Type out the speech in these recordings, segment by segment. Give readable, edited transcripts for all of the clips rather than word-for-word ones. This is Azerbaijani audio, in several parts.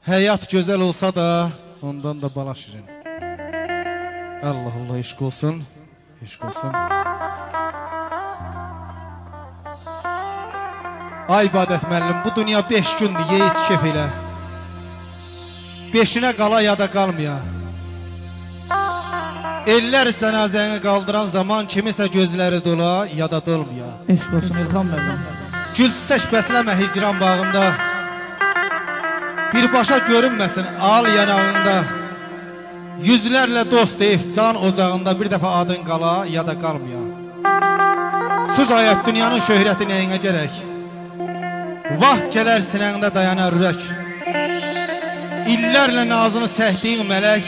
Hayat güzel olsa da ondan da bala şirin. Allah Allah, eşk olsun. Eşk olsun. Ay İbadət müəllim, bu dünya 5 gündür, ye iç kef elə. 5-inə qala ya da qalmaya. Eller cənazəni qaldıran zaman kimisə gözləri dola ya da dolmaya. Eşq olsun İlham müəllim. Gül çiçək bəsləmə hicran bağında. Birbaşa görünməsin al yanağında. Yüzlərlə dost deyib can ocağında bir dəfə adın qala ya da qalmaya. Söz ayət dünyanın şöhrəti nəyinə gərək? Vaxt gələr sinəndə dayanar ürək. İllərlə nazını çəkdiyin mələk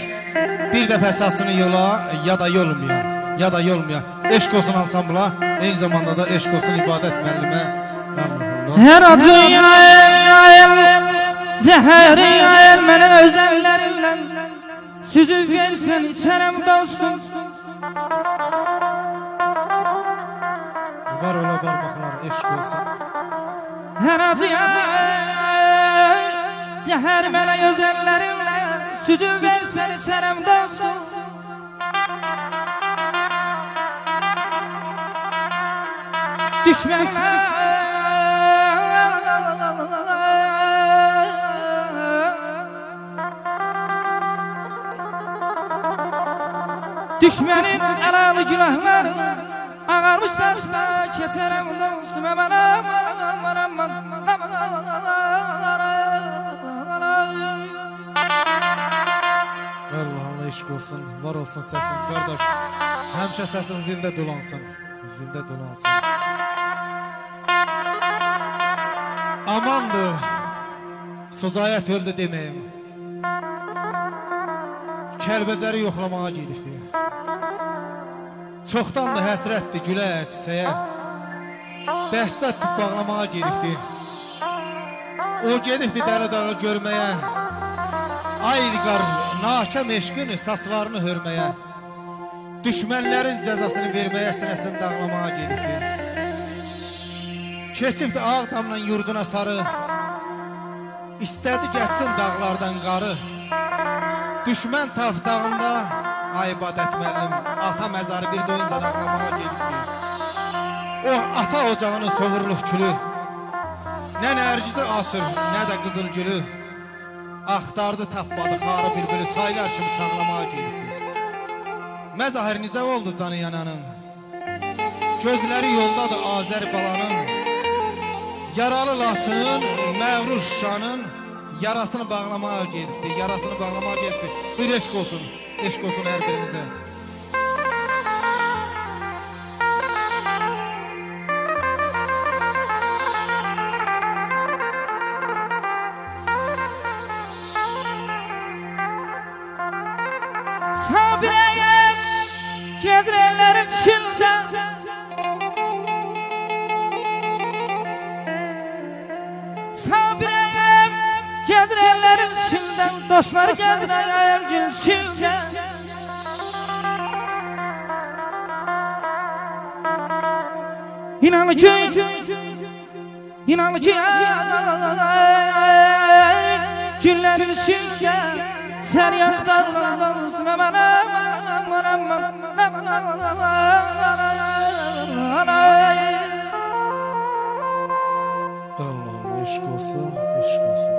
bir dəfə əsasını yola ya da yolmaya. Ya da yolmaya. Eşq olsun ansambla, eyni zamanda da eşq olsun İbadət müəllimə. Hər acı yayıl, zəhəri yayıl mənim özəllərimlə. Süzüb versən içərəm dostum. Var ola barmaqlar, eşq olsun. Hər acı yayıl, zəhəri mənim özəllərimlə. Süzüb versən içərəm dostum. Düşmənlər düşmənin əlalı günahları ağarmışlarsa keçərəm dostum. Aman aman aman Allah eşq olsun, var olsun səsin qardaş. Həmişə səsin zildə dolansın. Zildə dolansın. Amandır, Sözayət öldü deməyim. Kəlbəcəri yoxlamağa gedibdi. Çoxdan da həsrətdir gülə çiçəyə. Dəstə tüp bağlamağa gedibdi. O gedibdi Dəli dağı görməyə. Ay İlqar, nakəm eşqini, saçlarını hörməyə. Düşmənlərin cəzasını verməyə, sinəsini dağlamağa gedibdi. Keçibdi Ağdamla yurduna sarı. İstədi geçsin dağlardan qarı. Düşmən taftağında ay İbadət müəllim ata məzarı bir doyunca dağlamağa gedibdi. O ata ocağının sovurulub külü. Nə nərgizi asır, nə də qızıl gülü. Axtardı tapmadı xarı bülbülü, çaylar kimi çağlamağa gedibdi. Məzahir necə oldu canı yananın? Gözləri yoldadır Azər balanın. Yaralı Laçının, məğrur Şuşanın yarasını bağlamağa gedibdi. Yarasını bağlamağa gedibdi. Bir eşq olsun, eşq olsun hər birinizə. Sabirəyəm gedrələrin içində. Sabirəyəm gedrələrin içində. Dostlar gedrəyəm gün içində. İnanı ki günlərin içində. Sen yaktarmadın aman aman aman Allah eşq olsun, eşq olsun.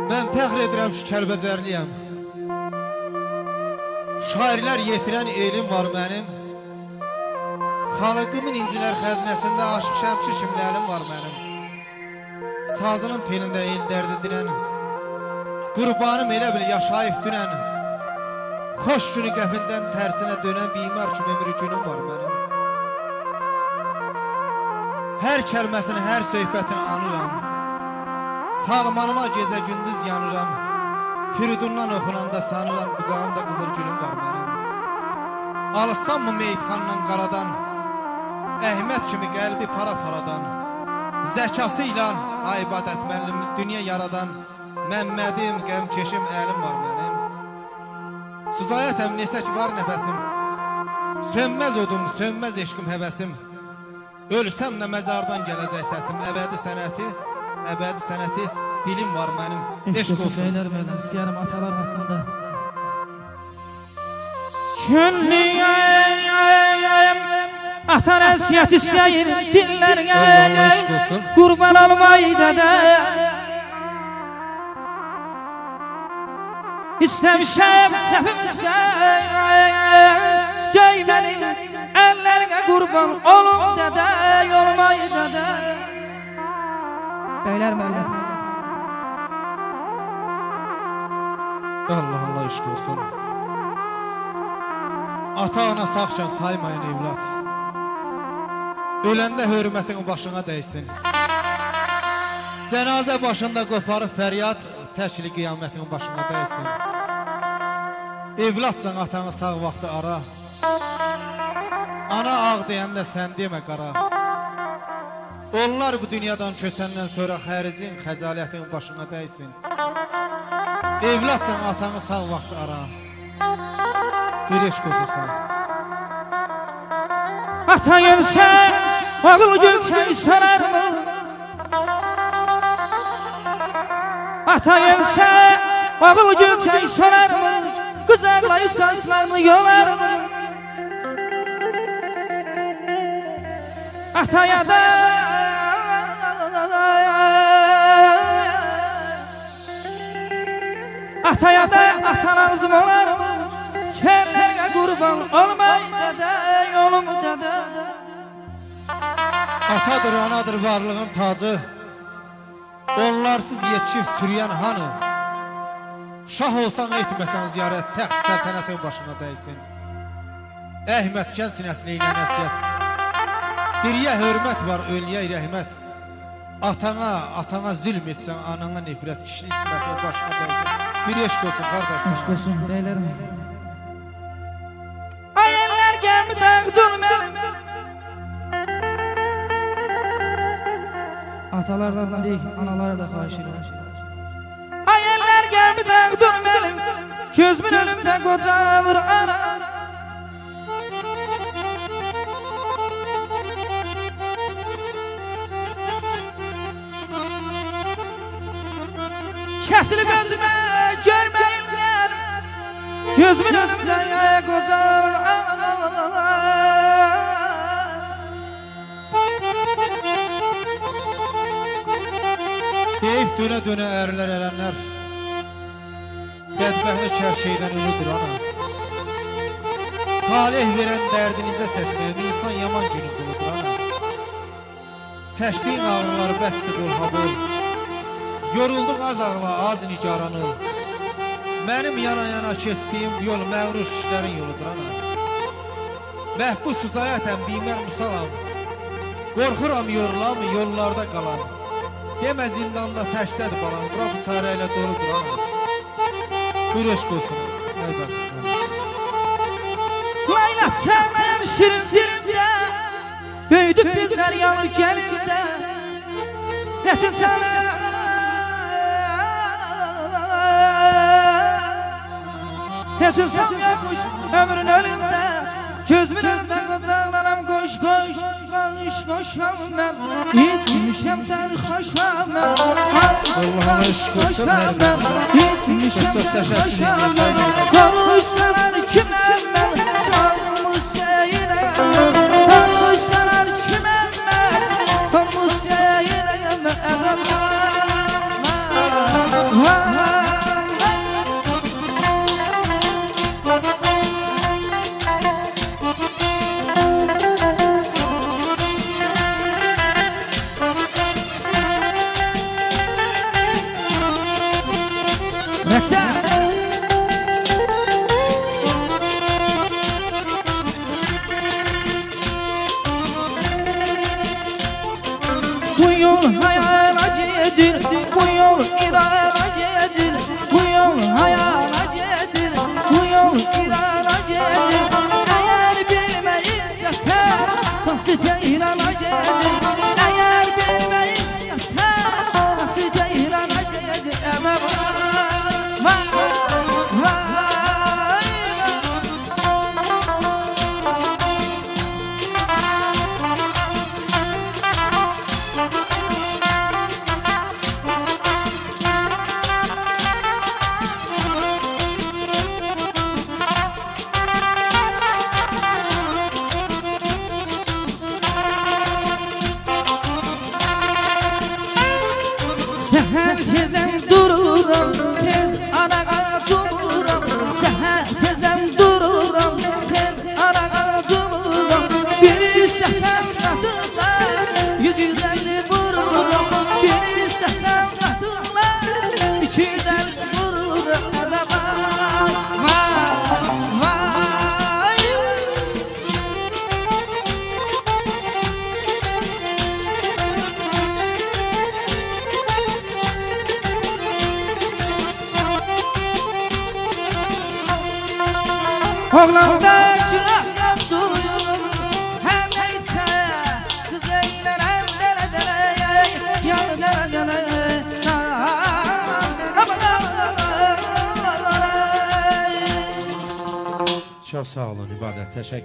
Mən fəxr edirəm ki, Kəlbəcərliyəm. Şairlər yetirən elim var mənim. Xalqımın incilər xəzinəsində aşıq şəmşir kimlərim var mənim. Sazının telində el dərdi dinən. Qurbanım elə bil yaşayıb dünən. Xoş günü qəfindən tərsinə dönən bimar kimi ömrü günüm var mənim. Hər kəlməsini, hər söhbətini anıram. Salmanıma gecə gündüz yanıram. Firidundan oxunanda sanıram qucağımda qızıl gülüm var mənim. Alsam mı meyitxandan qaradan, Əhməd kimi qəlbi para-paradan, zəkası ilə ay İbadət müəllim dünya yaradan, Məmmədim, qəmkeşim əlim var mənim. Suzayətəm neçə ki var nəfəsim, sönməz odum, sönməz eşqim həvəsim. Ölsəm də məzardan gələcək səsim, əbədi sənəti əbədi sənəti dilim var mənim. Eşq olsun. Beyler beyler, istəyərəm atalar haqqında. Könlüyəm atan əziyyət istəyir dillərə. Allah eşq olsun. Qurban olmay dədə. İstəmişəm səhvimizdə göyməni əllərinə qurban olum dədə, olmay dədə. Beyler beyler. Allah Allah eşq olsun. Ata-ana sağkən saymayın evlat. Öləndə hörmətin başına dəysin. Cənazə başında qoparıb fəryad, təkli qiyamətin başına dəysin. Evlatsan atanı sağ vaxtı ara. Ana ağ deyəndə sən demə qara. Onlar bu dünyadan köçəndən sonra xəricin, xəcalətin başına dəysin. Evlatsan atanı sağ vaxtı ara. Bir eşq olsun sana. Ata gəlsə, oğul gülçək sorar mı? Ata gəlsə, oğul gülçək sorar mı? Qızarlayıb saçlarını yolar mı? Ataya da Ataya da atan ağzım olar mı? Çərlərə qurban olmay dədə, yolum dədə. Atadır, anadır varlığın tacı. Onlarsız yetişib çürüyən hanı? Şah olsan etməsən ziyarət, təxt səltənətin başına dəysin. Əhmətkən sinəsini ilə nəsiyyət. Diriyə hörmət var, ölüyə rəhmət. Atana zülm etsən, anana nefrət, kişi ismətin başına dəysin. Bir eşq olsun qardaş sana. Eşq olsun beylərim. Ayənlər gəmi dəqdur mənim. Atalardan deyik, analara da xahiş edir. Ayənlər gəmi dəqdur mənim. Gözümün önümdə qocalır ara. Kəsilib özümə görməyinlər. Gözümün önümdə qocalır ara. Deyib dönə ərlər ərənlər. Bədbəxtlik hər şeydən ümüdür ana. Talih verən dərdinizə səsləyən insan yaman günü quludur ana. Çəkdiyin ağrıları bəsdir qol habol. Yorulduq az ağla, az nigaranıl. Mənim yana keçdiyim yol məğrur işlərin yoludur ana. Məhbus hüzayətəm, bimər musalam. Qorxuram yorulam, yollarda qalan. Demə zindanda təşdədir balan, bura bu sarı ilə doludur ana. Buyur eşq olsun. Layla sənən şirin dilimdə, böyüdüb bizlər yanır gəlimdə. Nəsin sənə Nesin sən yapmış ömrün önündə. Gözümün önündə qocaqlaram qoş qoş. Qoş qoşam mən, itmişəm səni xoşam mən. Allah'a eşq olsun hər mən, itmişəm səni xoşam mən. Soruşsalar kiməm mən, qalmış seyirəm. Soruşsalar kiməm mən, qalmış seyirəm. Bu yol hayala gedir, bu yol irana gedir. Bu yol hayala gedir, bu yol irana gedir. Eğer bilmək istəsən, taksidə irana gedir. Eğer bilmək istəsən, taksidə irana gedir. Vay, vay, vay. Seher tezden dururum, tez anağa cumurum. Seher tezden dururum, tez anağa cumurum. Bir istehsen katıkla 150 vururum. Bir istehsen katıkla 250 vururum. Oğlanda günah duyurum her neyse. Kız eğlenen dele dele, yar dele dele. Çok sağ olun İbadət, təşəkkür